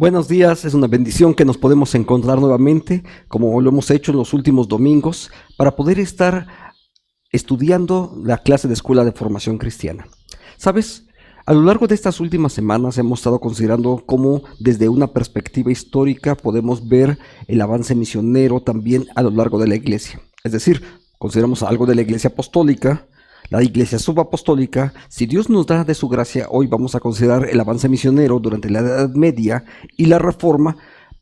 Buenos días, es una bendición que nos podemos encontrar nuevamente, como lo hemos hecho en los últimos domingos, para poder estar estudiando la clase de Escuela de Formación Cristiana. ¿Sabes? A lo largo de estas últimas semanas hemos estado considerando cómo desde una perspectiva histórica podemos ver el avance misionero también a lo largo de la iglesia. Es decir, consideramos algo de la iglesia apostólica, la iglesia subapostólica. Si Dios nos da de su gracia, hoy vamos a considerar el avance misionero durante la Edad Media y la Reforma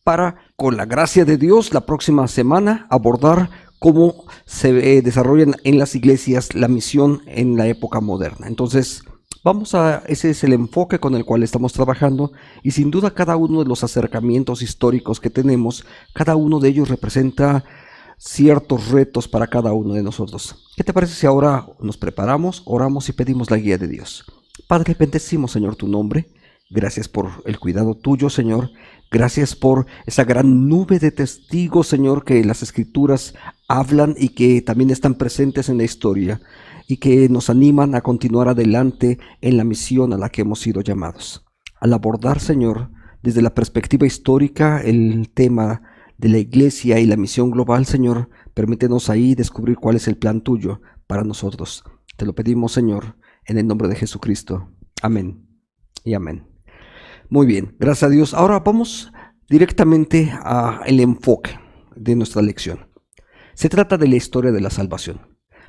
para, con la gracia de Dios, la próxima semana abordar cómo se desarrollan en las iglesias la misión en la época moderna. Entonces, ese es el enfoque con el cual estamos trabajando, y sin duda cada uno de los acercamientos históricos que tenemos, cada uno de ellos representa ciertos retos para cada uno de nosotros. ¿Qué te parece si ahora nos preparamos, oramos y pedimos la guía de Dios? Padre, bendecimos, Señor, tu nombre. Gracias por el cuidado tuyo, Señor. Gracias por esa gran nube de testigos, Señor, que las Escrituras hablan y que también están presentes en la historia y que nos animan a continuar adelante en la misión a la que hemos sido llamados. Al abordar, Señor, desde la perspectiva histórica, el tema de la iglesia y la misión global, Señor, permítenos ahí descubrir cuál es el plan tuyo para nosotros. Te lo pedimos, Señor, en el nombre de Jesucristo. Amén y amén. Muy bien, gracias a Dios. Ahora vamos directamente al enfoque de nuestra lección. Se trata de la historia de la salvación.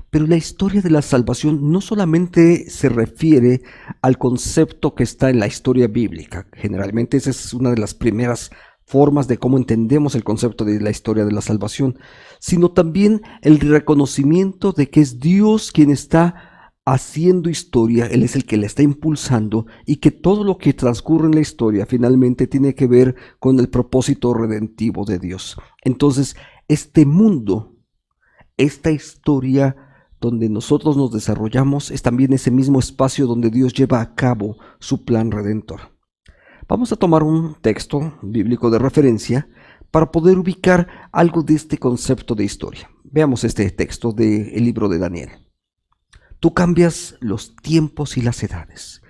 Pero la historia de la salvación no solamente se refiere al concepto que está en la historia bíblica. Generalmente esa es una de las primeras formas de cómo entendemos el concepto de la historia de la salvación, sino también el reconocimiento de que es Dios quien está haciendo historia, Él es el que la está impulsando, y que todo lo que transcurre en la historia finalmente tiene que ver con el propósito redentivo de Dios. Entonces, este mundo, esta historia donde nosotros nos desarrollamos, es también ese mismo espacio donde Dios lleva a cabo su plan redentor. Vamos a tomar un texto bíblico de referencia para poder ubicar algo de este concepto de historia. Veamos este texto del libro de Daniel. Tú cambias los tiempos y las edades,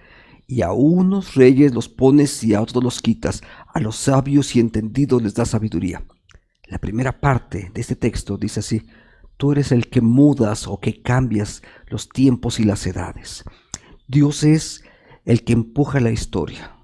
y a unos reyes los pones y a otros los quitas, a los sabios y entendidos les das sabiduría. La primera parte de este texto dice así: tú eres el que mudas o que cambias los tiempos y las edades. Dios es el que empuja la historia.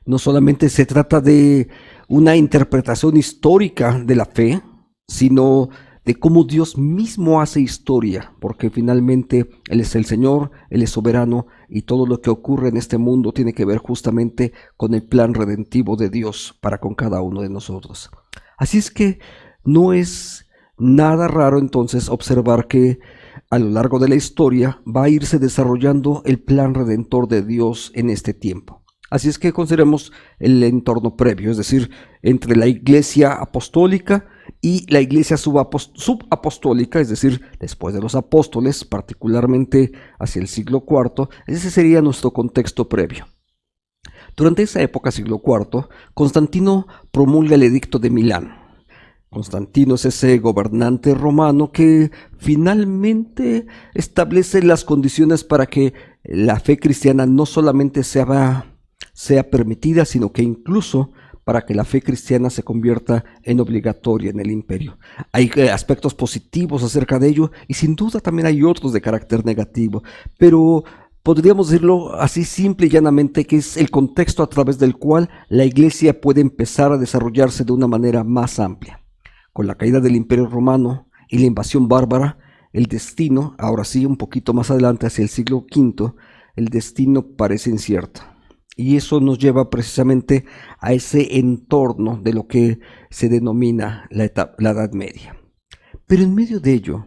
No solamente se trata de una interpretación histórica de la fe, sino de cómo Dios mismo hace historia, porque finalmente Él es el Señor, Él es soberano, y todo lo que ocurre en este mundo tiene que ver justamente con el plan redentivo de Dios para con cada uno de nosotros. Así es que no es nada raro entonces observar que a lo largo de la historia va a irse desarrollando el plan redentor de Dios en este tiempo. Así es que consideremos el entorno previo, es decir, entre la iglesia apostólica y la iglesia subapostólica, es decir, después de los apóstoles, particularmente hacia el siglo IV. Ese sería nuestro contexto previo. Durante esa época, siglo IV, Constantino promulga el Edicto de Milán. Constantino es ese gobernante romano que finalmente establece las condiciones para que la fe cristiana no solamente sea permitida, sino que incluso para que la fe cristiana se convierta en obligatoria en el imperio. Hay aspectos positivos acerca de ello, y sin duda también hay otros de carácter negativo, pero podríamos decirlo así simple y llanamente, que es el contexto a través del cual la iglesia puede empezar a desarrollarse de una manera más amplia. Con la caída del imperio romano y la invasión bárbara, el destino, ahora sí, un poquito más adelante, hacia el siglo V, el destino parece incierto. Y eso nos lleva precisamente a ese entorno de lo que se denomina la Edad Media. Pero en medio de ello,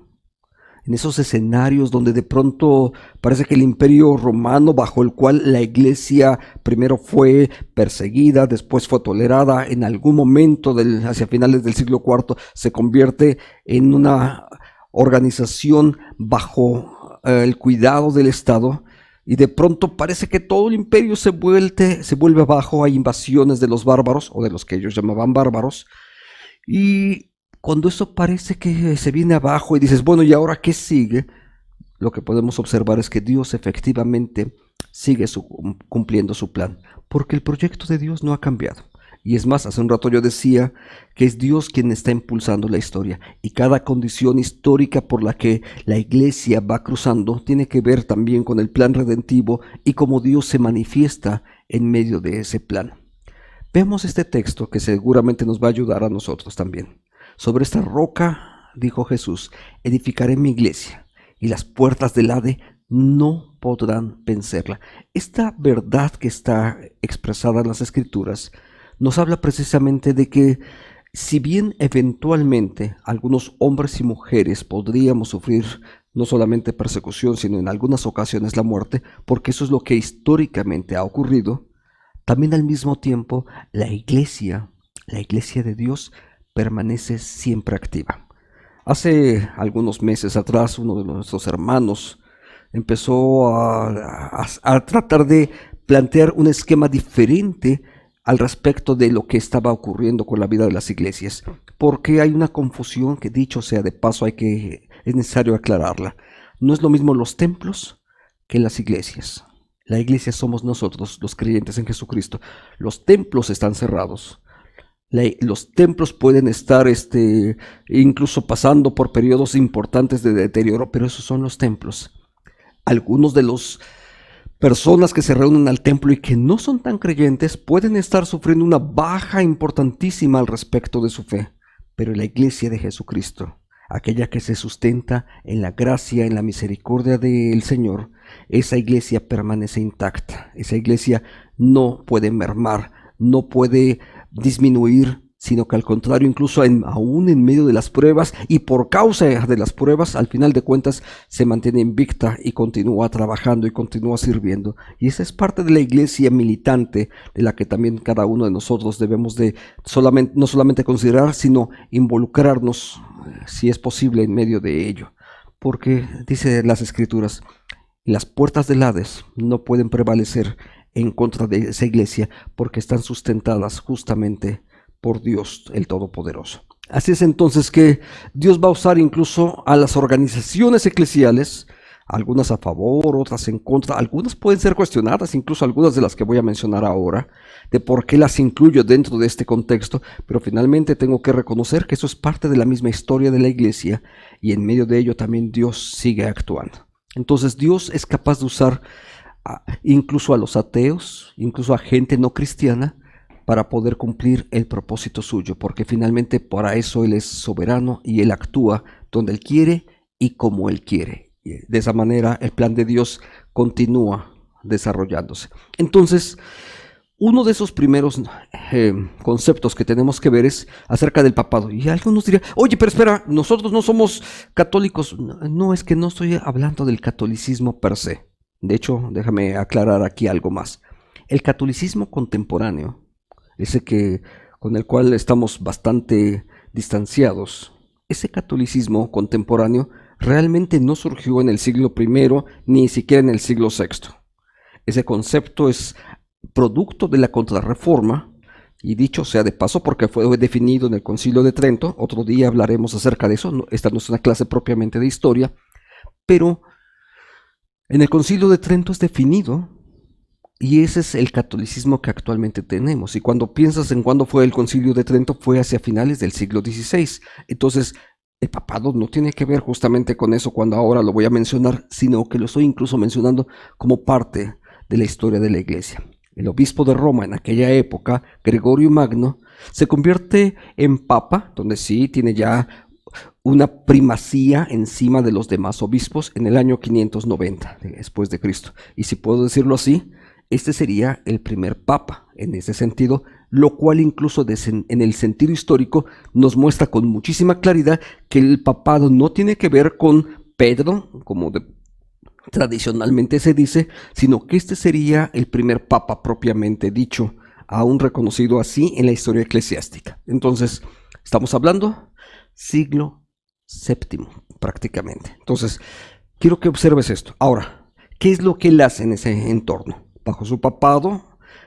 en esos escenarios donde de pronto parece que el imperio romano, bajo el cual la iglesia primero fue perseguida, después fue tolerada, en algún momento hacia finales del siglo IV se convierte en una organización bajo el cuidado del Estado, y de pronto parece que todo el imperio se vuelve abajo. Hay invasiones de los bárbaros, o de los que ellos llamaban bárbaros, y cuando eso parece que se viene abajo y dices, bueno, ¿y ahora qué sigue? Lo que podemos observar es que Dios efectivamente sigue cumpliendo su plan, porque el proyecto de Dios no ha cambiado. Y es más, hace un rato yo decía que es Dios quien está impulsando la historia, y cada condición histórica por la que la iglesia va cruzando tiene que ver también con el plan redentivo y cómo Dios se manifiesta en medio de ese plan. Veamos este texto que seguramente nos va a ayudar a nosotros también. Sobre esta roca, dijo Jesús, edificaré mi iglesia, y las puertas del Hades no podrán vencerla. Esta verdad que está expresada en las Escrituras nos habla precisamente de que si bien eventualmente algunos hombres y mujeres podríamos sufrir no solamente persecución, sino en algunas ocasiones la muerte, porque eso es lo que históricamente ha ocurrido, también al mismo tiempo la iglesia de Dios permanece siempre activa. Hace algunos meses atrás uno de nuestros hermanos empezó a tratar de plantear un esquema diferente al respecto de lo que estaba ocurriendo con la vida de las iglesias, porque hay una confusión que, dicho sea de paso, es necesario aclararla. No es lo mismo los templos que las iglesias. La iglesia somos nosotros, los creyentes en Jesucristo. Los templos están cerrados. Los templos pueden estar incluso pasando por periodos importantes de deterioro, pero esos son los templos. Algunos de los personas que se reúnen al templo y que no son tan creyentes pueden estar sufriendo una baja importantísima al respecto de su fe. Pero la iglesia de Jesucristo, aquella que se sustenta en la gracia, en la misericordia del Señor, esa iglesia permanece intacta. Esa iglesia no puede mermar, no puede disminuir, sino que al contrario, incluso aún en medio de las pruebas y por causa de las pruebas, al final de cuentas se mantiene invicta y continúa trabajando y continúa sirviendo. Y esa es parte de la iglesia militante de la que también cada uno de nosotros debemos de no solamente considerar, sino involucrarnos, si es posible, en medio de ello. Porque dice las Escrituras, las puertas del Hades no pueden prevalecer en contra de esa iglesia porque están sustentadas justamente por Dios el Todopoderoso. Así es entonces que Dios va a usar incluso a las organizaciones eclesiales, algunas a favor, otras en contra, algunas pueden ser cuestionadas, incluso algunas de las que voy a mencionar ahora, de por qué las incluyo dentro de este contexto, pero finalmente tengo que reconocer que eso es parte de la misma historia de la iglesia y en medio de ello también Dios sigue actuando. Entonces Dios es capaz de usar incluso a los ateos, incluso a gente no cristiana, para poder cumplir el propósito suyo, porque finalmente para eso Él es soberano y Él actúa donde Él quiere y como Él quiere. De esa manera el plan de Dios continúa desarrollándose. Entonces, uno de esos primeros conceptos que tenemos que ver es acerca del papado. Y algunos dirían, oye, pero espera, nosotros no somos católicos. No, es que no estoy hablando del catolicismo per se. De hecho, déjame aclarar aquí algo más. El catolicismo contemporáneo, ese con el cual estamos bastante distanciados, ese catolicismo contemporáneo realmente no surgió en el siglo I, ni siquiera en el siglo VI. Ese concepto es producto de la Contrarreforma, y dicho sea de paso porque fue definido en el Concilio de Trento. Otro día hablaremos acerca de eso, esta no es una clase propiamente de historia, pero en el Concilio de Trento es definido. Y ese es el catolicismo que actualmente tenemos. Y cuando piensas en cuándo fue el Concilio de Trento, fue hacia finales del siglo XVI. Entonces, el papado no tiene que ver justamente con eso cuando ahora lo voy a mencionar, sino que lo estoy incluso mencionando como parte de la historia de la iglesia. El obispo de Roma en aquella época, Gregorio Magno, se convierte en papa, donde sí tiene ya una primacía encima de los demás obispos en el año 590 después de Cristo. Y si puedo decirlo así, este sería el primer papa en ese sentido, lo cual incluso en el sentido histórico nos muestra con muchísima claridad que el papado no tiene que ver con Pedro, como tradicionalmente se dice, sino que este sería el primer papa propiamente dicho, aún reconocido así en la historia eclesiástica. Entonces, estamos hablando siglo VII prácticamente. Entonces, quiero que observes esto. Ahora, ¿qué es lo que él hace en ese entorno? Bajo su papado,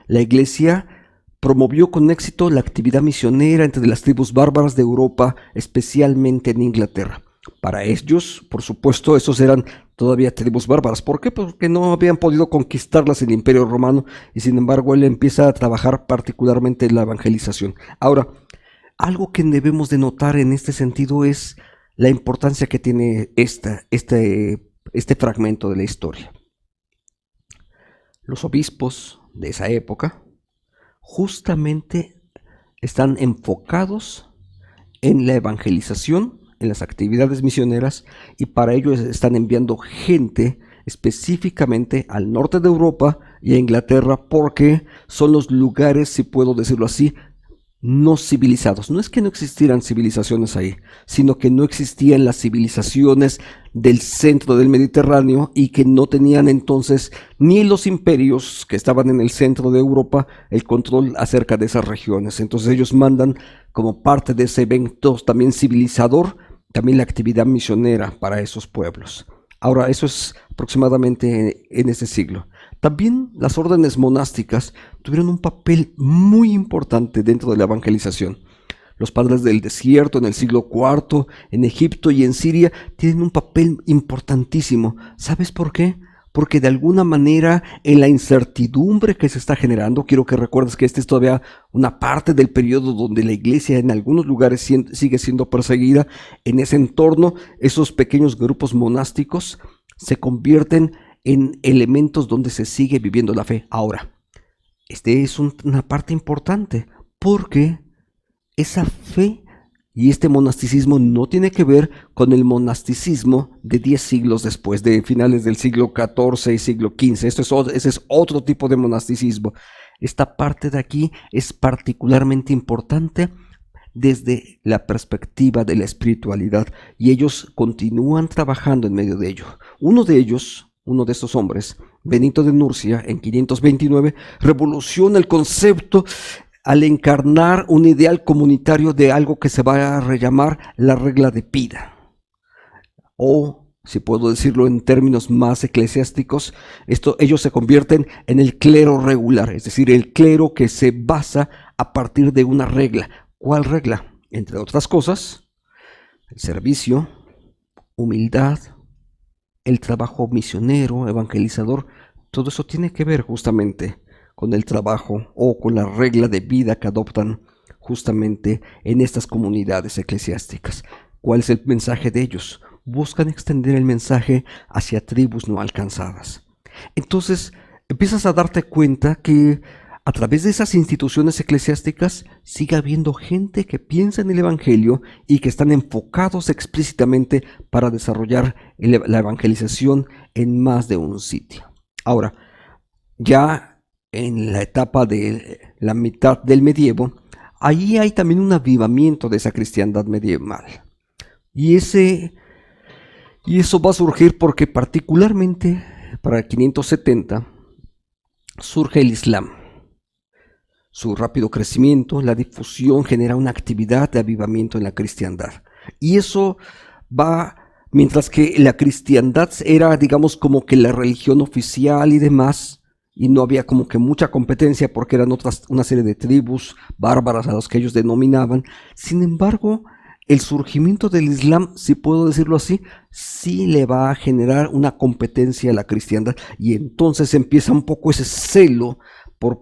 la iglesia promovió con éxito la actividad misionera entre las tribus bárbaras de Europa, especialmente en Inglaterra. Para ellos, por supuesto, esos eran todavía tribus bárbaras. ¿Por qué? Porque no habían podido conquistarlas el Imperio Romano y sin embargo él empieza a trabajar particularmente en la evangelización. Ahora, algo que debemos de notar en este sentido es la importancia que tiene este fragmento de la historia. Los obispos de esa época justamente están enfocados en la evangelización, en las actividades misioneras, y para ello están enviando gente específicamente al norte de Europa y a Inglaterra porque son los lugares, si puedo decirlo así, no civilizados. No es que no existieran civilizaciones ahí, sino que no existían las civilizaciones del centro del Mediterráneo y que no tenían entonces ni los imperios que estaban en el centro de Europa el control acerca de esas regiones. Entonces ellos mandan como parte de ese evento también civilizador, también la actividad misionera para esos pueblos. Ahora, eso es aproximadamente en ese siglo. También las órdenes monásticas tuvieron un papel muy importante dentro de la evangelización. Los padres del desierto en el siglo IV, en Egipto y en Siria, tienen un papel importantísimo. ¿Sabes por qué? Porque de alguna manera en la incertidumbre que se está generando, quiero que recuerdes que esta es todavía una parte del periodo donde la iglesia en algunos lugares sigue siendo perseguida. En ese entorno, esos pequeños grupos monásticos se convierten en elementos donde se sigue viviendo la fe. Ahora, este es una parte importante porque esa fe y este monasticismo no tiene que ver con el monasticismo de 10 siglos después, de finales del siglo XIV y siglo XV. Ese es otro tipo de monasticismo. Esta parte de aquí es particularmente importante desde la perspectiva de la espiritualidad y ellos continúan trabajando en medio de ello. Uno de estos hombres, Benito de Nurcia, en 529, revoluciona el concepto al encarnar un ideal comunitario de algo que se va a rellamar la regla de Pida. O, si puedo decirlo en términos más eclesiásticos, ellos se convierten en el clero regular, es decir, el clero que se basa a partir de una regla. ¿Cuál regla? Entre otras cosas, el servicio, humildad, el trabajo misionero, evangelizador, todo eso tiene que ver justamente con el trabajo o con la regla de vida que adoptan justamente en estas comunidades eclesiásticas. ¿Cuál es el mensaje de ellos? Buscan extender el mensaje hacia tribus no alcanzadas. Entonces, empiezas a darte cuenta que a través de esas instituciones eclesiásticas sigue habiendo gente que piensa en el Evangelio y que están enfocados explícitamente para desarrollar la evangelización en más de un sitio. Ahora, ya en la etapa de la mitad del medievo, ahí hay también un avivamiento de esa cristiandad medieval. Y eso va a surgir porque particularmente para el 570 surge el Islam. Su rápido crecimiento, la difusión genera una actividad de avivamiento en la cristiandad. Y eso va, mientras que la cristiandad era, digamos, como que la religión oficial y demás, y no había como que mucha competencia porque eran una serie de tribus bárbaras a los que ellos denominaban. Sin embargo, el surgimiento del Islam, si puedo decirlo así, sí le va a generar una competencia a la cristiandad, y entonces empieza un poco ese celo por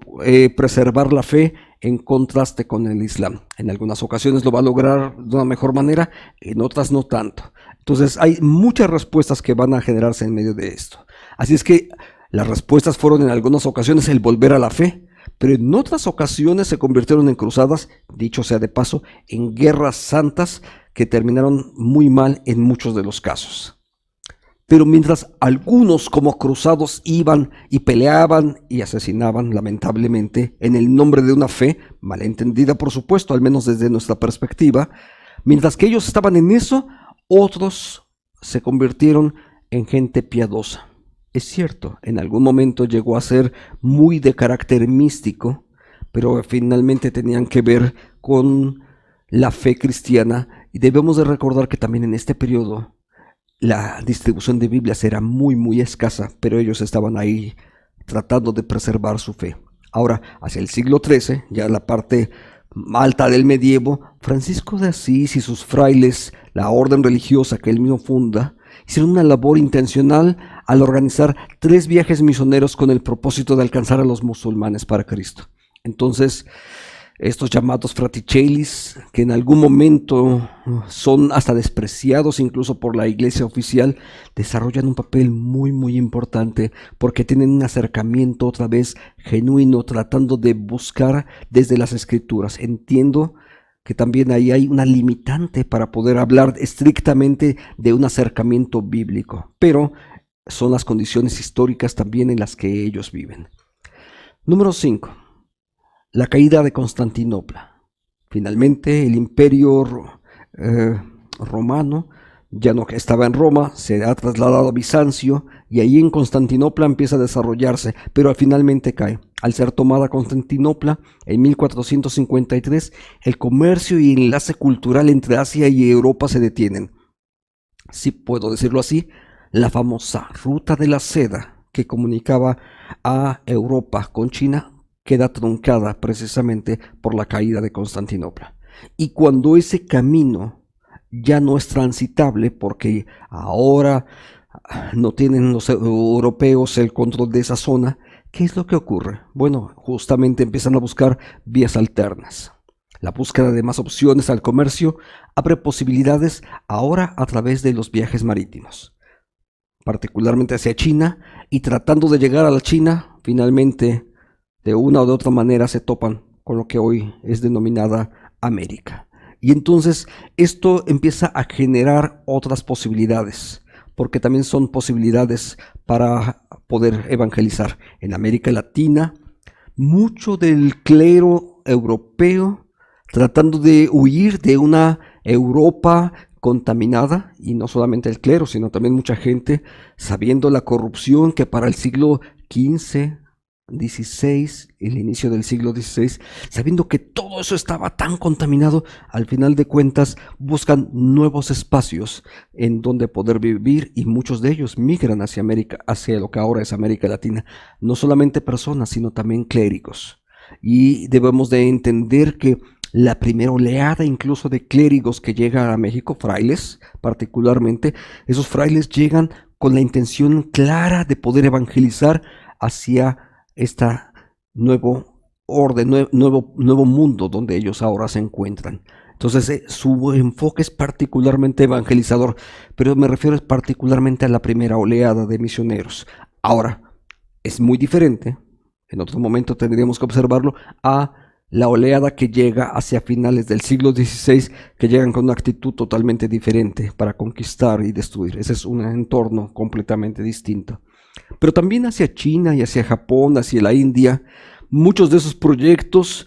preservar la fe en contraste con el Islam. En algunas ocasiones lo va a lograr de una mejor manera, en otras no tanto. Entonces hay muchas respuestas que van a generarse en medio de esto. Así es que las respuestas fueron en algunas ocasiones el volver a la fe, pero en otras ocasiones se convirtieron en cruzadas, dicho sea de paso, en guerras santas que terminaron muy mal en muchos de los casos. Pero mientras algunos como cruzados iban y peleaban y asesinaban lamentablemente en el nombre de una fe, malentendida por supuesto, al menos desde nuestra perspectiva, mientras que ellos estaban en eso, otros se convirtieron en gente piadosa. Es cierto, en algún momento llegó a ser muy de carácter místico, pero finalmente tenían que ver con la fe cristiana, y debemos de recordar que también en este periodo la distribución de Biblias era muy escasa, pero ellos estaban ahí tratando de preservar su fe. Ahora, hacia el siglo XIII, ya la parte Malta del medievo, Francisco de Asís y sus frailes, la orden religiosa que él mismo funda, hicieron una labor intencional al organizar 3 viajes misioneros con el propósito de alcanzar a los musulmanes para Cristo. Entonces, estos llamados fraticellis, que en algún momento son hasta despreciados incluso por la iglesia oficial, desarrollan un papel muy importante porque tienen un acercamiento otra vez genuino, tratando de buscar desde las escrituras. Entiendo que también ahí hay una limitante para poder hablar estrictamente de un acercamiento bíblico, pero son las condiciones históricas también en las que ellos viven. Número 5. La caída de Constantinopla. Finalmente, el imperio romano ya no estaba en Roma, se ha trasladado a Bizancio y ahí en Constantinopla empieza a desarrollarse, pero finalmente cae. Al ser tomada Constantinopla en 1453, el comercio y el enlace cultural entre Asia y Europa se detienen. Si puedo decirlo así, la famosa ruta de la seda que comunicaba a Europa con China queda truncada precisamente por la caída de Constantinopla. Y cuando ese camino ya no es transitable porque ahora no tienen los europeos el control de esa zona, ¿qué es lo que ocurre? Bueno, justamente empiezan a buscar vías alternas. La búsqueda de más opciones al comercio abre posibilidades ahora a través de los viajes marítimos, particularmente hacia China, y tratando de llegar a la China, finalmente de una o de otra manera se topan con lo que hoy es denominada América. Y entonces esto empieza a generar otras posibilidades, porque también son posibilidades para poder evangelizar. En América Latina, mucho del clero europeo tratando de huir de una Europa contaminada, y no solamente el clero, sino también mucha gente, sabiendo la corrupción que para el siglo XV, XVI, el inicio del siglo XVI, sabiendo que todo eso estaba tan contaminado, al final de cuentas buscan nuevos espacios en donde poder vivir, y muchos de ellos migran hacia América, hacia lo que ahora es América Latina, no solamente personas, sino también clérigos. Y debemos de entender que la primera oleada incluso de clérigos que llega a México, frailes particularmente, esos frailes llegan con la intención clara de poder evangelizar hacia esta nuevo orden, nuevo mundo donde ellos ahora se encuentran. Entonces su enfoque es particularmente evangelizador, pero me refiero particularmente a la primera oleada de misioneros. Ahora, es muy diferente, en otro momento tendríamos que observarlo, a la oleada que llega hacia finales del siglo XVI, que llegan con una actitud totalmente diferente para conquistar y destruir. Ese es un entorno completamente distinto. Pero también hacia China y hacia Japón, hacia la India, muchos de esos proyectos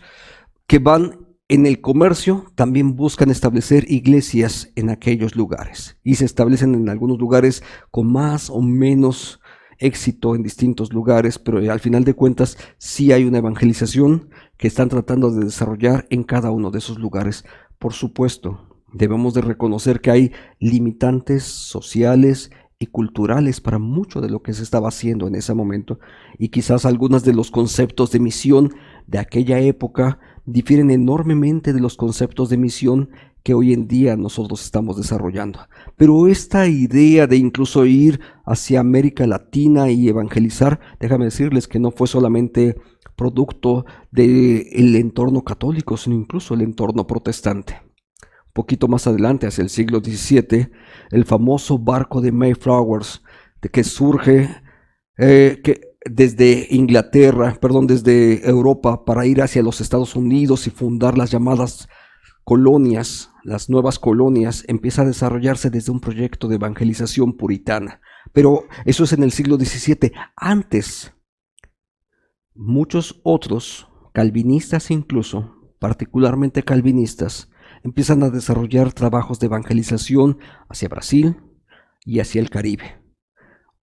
que van en el comercio también buscan establecer iglesias en aquellos lugares, y se establecen en algunos lugares con más o menos éxito en distintos lugares, pero al final de cuentas sí hay una evangelización que están tratando de desarrollar en cada uno de esos lugares. Por supuesto, debemos de reconocer que hay limitantes sociales y culturales para mucho de lo que se estaba haciendo en ese momento, y quizás algunos de los conceptos de misión de aquella época difieren enormemente de los conceptos de misión que hoy en día nosotros estamos desarrollando. Pero esta idea de incluso ir hacia América Latina y evangelizar, déjame decirles que no fue solamente producto del entorno católico, sino incluso el entorno protestante. Un poquito más adelante, hacia el siglo XVII, el famoso barco de Mayflowers, de que surge desde desde Europa para ir hacia los Estados Unidos y fundar las llamadas colonias, las nuevas colonias, empieza a desarrollarse desde un proyecto de evangelización puritana. Pero eso es en el siglo XVII. Antes, muchos otros, calvinistas incluso, particularmente calvinistas, empiezan a desarrollar trabajos de evangelización hacia Brasil y hacia el Caribe.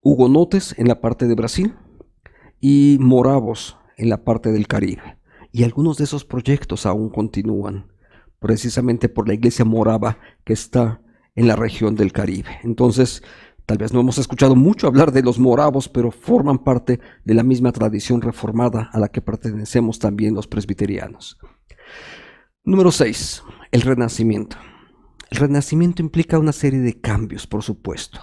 Hugonotes en la parte de Brasil y moravos en la parte del Caribe. Y algunos de esos proyectos aún continúan, precisamente por la iglesia morava que está en la región del Caribe. Entonces, tal vez no hemos escuchado mucho hablar de los moravos, pero forman parte de la misma tradición reformada a la que pertenecemos también los presbiterianos. Número 6. El Renacimiento. El Renacimiento implica una serie de cambios, por supuesto.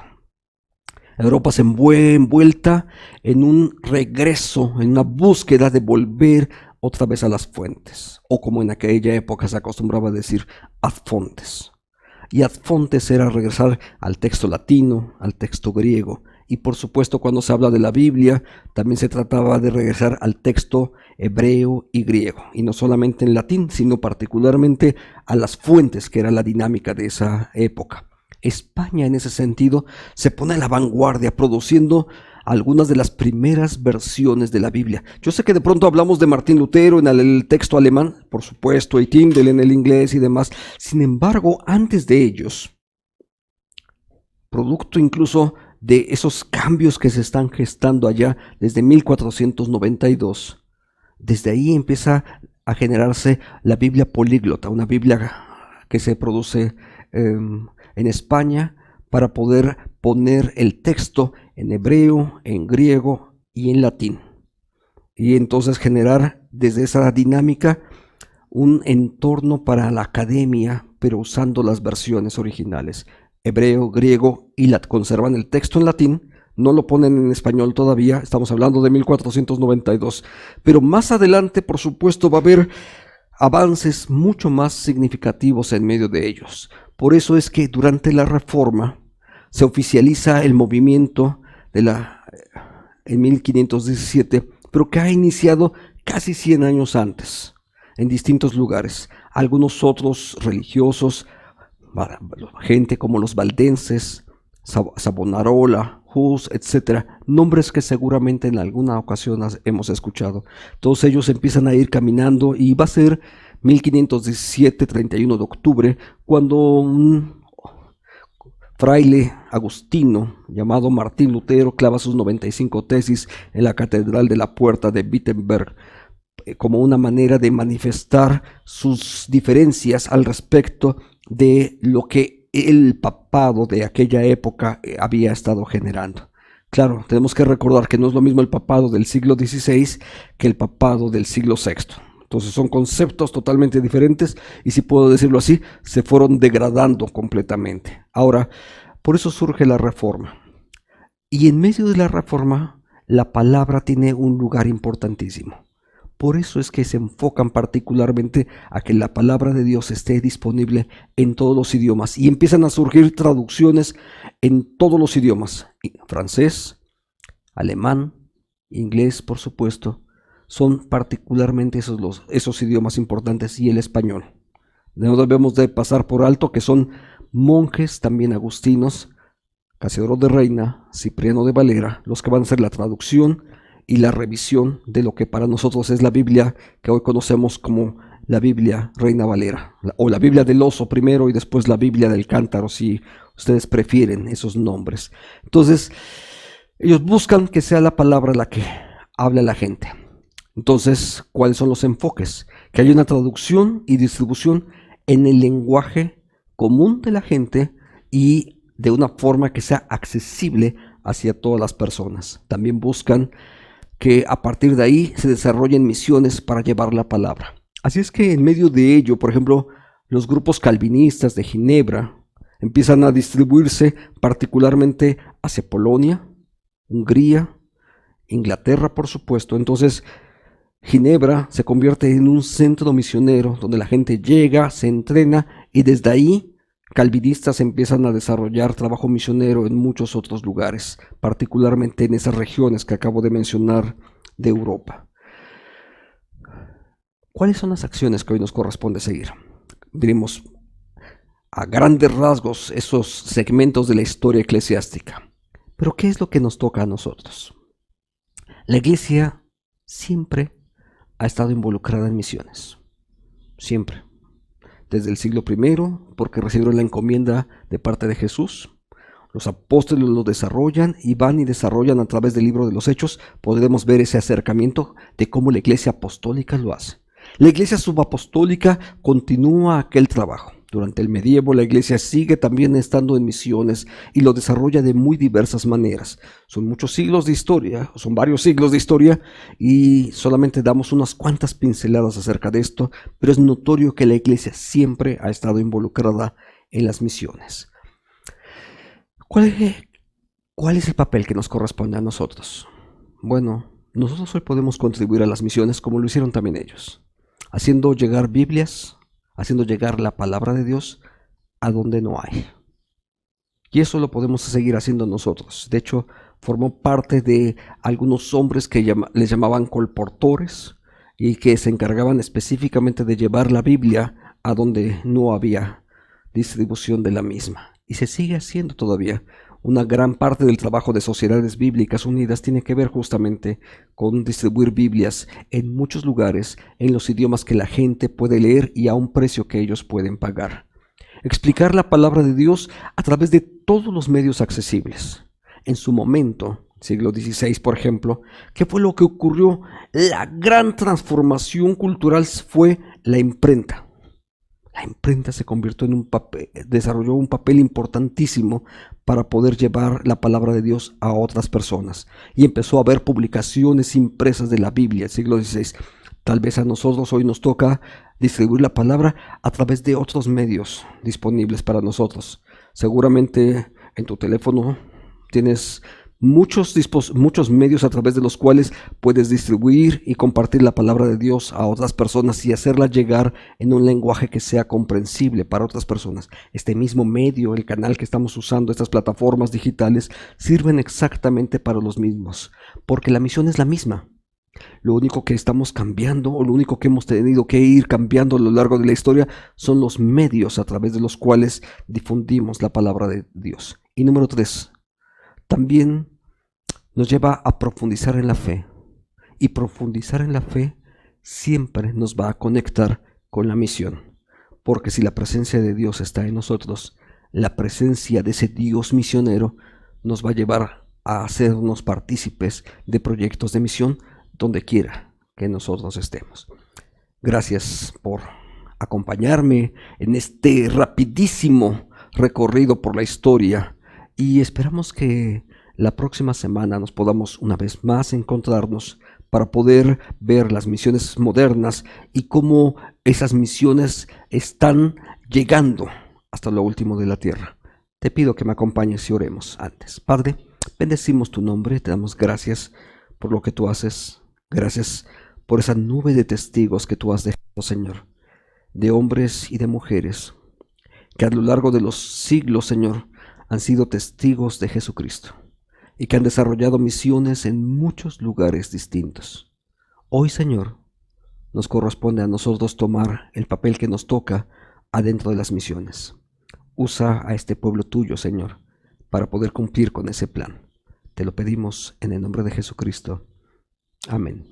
Europa se ve envuelta en un regreso, en una búsqueda de volver otra vez a las fuentes, o como en aquella época se acostumbraba a decir, ad fontes. Y ad fontes era regresar al texto latino, al texto griego, y por supuesto cuando se habla de la Biblia, también se trataba de regresar al texto hebreo y griego, y no solamente en latín, sino particularmente a las fuentes, que era la dinámica de esa época. España en ese sentido se pone a la vanguardia produciendo algunas de las primeras versiones de la Biblia. Yo sé que de pronto hablamos de Martín Lutero en el texto alemán, por supuesto, y Tyndale en el inglés y demás. Sin embargo, antes de ellos, producto incluso de esos cambios que se están gestando allá desde 1492, desde ahí empieza a generarse la Biblia políglota, una Biblia que se produce en España para poder poner el texto en hebreo, en griego y en latín. Y entonces generar desde esa dinámica un entorno para la academia, pero usando las versiones originales, hebreo, griego, y conservan el texto en latín. No lo ponen en español todavía, estamos hablando de 1492. Pero más adelante, por supuesto, va a haber avances mucho más significativos en medio de ellos. Por eso es que durante la Reforma se oficializa el movimiento en 1517, pero que ha iniciado casi 100 años antes, en distintos lugares. Algunos otros religiosos, gente como los valdenses, Savonarola, Hus, etcétera, nombres que seguramente en alguna ocasión hemos escuchado. Todos ellos empiezan a ir caminando y va a ser 1517, 31 de octubre, cuando un fraile agustino llamado Martín Lutero clava sus 95 tesis en la Catedral de la Puerta de Wittenberg, como una manera de manifestar sus diferencias al respecto de lo que el papado de aquella época había estado generando. Claro, tenemos que recordar que no es lo mismo el papado del siglo XVI que el papado del siglo VI. Entonces son conceptos totalmente diferentes y, si puedo decirlo así, se fueron degradando completamente. Ahora, por eso surge la Reforma. Y en medio de la Reforma, la palabra tiene un lugar importantísimo. Por eso es que se enfocan particularmente a que la palabra de Dios esté disponible en todos los idiomas, y empiezan a surgir traducciones en todos los idiomas: francés, alemán, inglés, por supuesto. Son particularmente esos idiomas importantes, y el español. No debemos de pasar por alto que son monjes también agustinos, Casiodoro de Reina, Cipriano de Valera, los que van a hacer la traducción y la revisión de lo que para nosotros es la Biblia, que hoy conocemos como la Biblia Reina Valera, o la Biblia del Oso primero y después la Biblia del Cántaro, si ustedes prefieren esos nombres. Entonces, ellos buscan que sea la palabra la que hable a la gente. Entonces, ¿cuáles son los enfoques? Que haya una traducción y distribución en el lenguaje común de la gente y de una forma que sea accesible hacia todas las personas. También buscan que a partir de ahí se desarrollen misiones para llevar la palabra. Así es que en medio de ello, por ejemplo, los grupos calvinistas de Ginebra empiezan a distribuirse particularmente hacia Polonia, Hungría, Inglaterra, por supuesto. Entonces, Ginebra se convierte en un centro misionero donde la gente llega, se entrena, y desde ahí calvinistas empiezan a desarrollar trabajo misionero en muchos otros lugares, particularmente en esas regiones que acabo de mencionar de Europa. ¿Cuáles son las acciones que hoy nos corresponde seguir? Diremos a grandes rasgos esos segmentos de la historia eclesiástica. Pero ¿qué es lo que nos toca a nosotros? La Iglesia siempre ha estado involucrada en misiones. Siempre. Desde el siglo I, porque recibieron la encomienda de parte de Jesús. Los apóstoles lo desarrollan y van y desarrollan a través del libro de los Hechos. Podremos ver ese acercamiento de cómo la Iglesia apostólica lo hace. La Iglesia subapostólica continúa aquel trabajo. Durante el medievo la iglesia sigue también estando en misiones y lo desarrolla de muy diversas maneras. Son muchos siglos de historia, son varios siglos de historia y solamente damos unas cuantas pinceladas acerca de esto, pero es notorio que la iglesia siempre ha estado involucrada en las misiones. ¿Cuál es el papel que nos corresponde a nosotros? Bueno, nosotros hoy podemos contribuir a las misiones como lo hicieron también ellos, haciendo llegar Biblias, haciendo llegar la palabra de Dios a donde no hay. Y eso lo podemos seguir haciendo nosotros. De hecho, formó parte de algunos hombres que les llamaban colportores y que se encargaban específicamente de llevar la Biblia a donde no había distribución de la misma. Y se sigue haciendo todavía. Una gran parte del trabajo de Sociedades Bíblicas Unidas tiene que ver justamente con distribuir Biblias en muchos lugares, en los idiomas que la gente puede leer y a un precio que ellos pueden pagar. Explicar la palabra de Dios a través de todos los medios accesibles. En su momento, siglo XVI, por ejemplo, ¿qué fue lo que ocurrió? La gran transformación cultural fue la imprenta. La imprenta se convirtió en desarrolló un papel importantísimo para poder llevar la palabra de Dios a otras personas. Y empezó a haber publicaciones impresas de la Biblia, el siglo XVI. Tal vez a nosotros hoy nos toca distribuir la palabra a través de otros medios disponibles para nosotros. Seguramente en tu teléfono tienes muchos medios a través de los cuales puedes distribuir y compartir la palabra de Dios a otras personas y hacerla llegar en un lenguaje que sea comprensible para otras personas. Este mismo medio, el canal que estamos usando, estas plataformas digitales, sirven exactamente para los mismos, porque la misión es la misma. Lo único que estamos cambiando, o lo único que hemos tenido que ir cambiando a lo largo de la historia, son los medios a través de los cuales difundimos la palabra de Dios. Y número 3, también nos lleva a profundizar en la fe. Y profundizar en la fe siempre nos va a conectar con la misión. Porque si la presencia de Dios está en nosotros, la presencia de ese Dios misionero nos va a llevar a hacernos partícipes de proyectos de misión donde quiera que nosotros estemos. Gracias por acompañarme en este rapidísimo recorrido por la historia y esperamos que la próxima semana nos podamos una vez más encontrarnos para poder ver las misiones modernas y cómo esas misiones están llegando hasta lo último de la tierra. Te pido que me acompañes y oremos antes. Padre, bendecimos tu nombre, te damos gracias por lo que tú haces. Gracias por esa nube de testigos que tú has dejado, Señor, de hombres y de mujeres, que a lo largo de los siglos, Señor, han sido testigos de Jesucristo y que han desarrollado misiones en muchos lugares distintos. Hoy, Señor, nos corresponde a nosotros tomar el papel que nos toca adentro de las misiones. Usa a este pueblo tuyo, Señor, para poder cumplir con ese plan. Te lo pedimos en el nombre de Jesucristo. Amén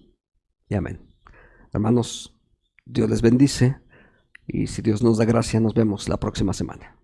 y amén. Hermanos, Dios les bendice y si Dios nos da gracia, nos vemos la próxima semana.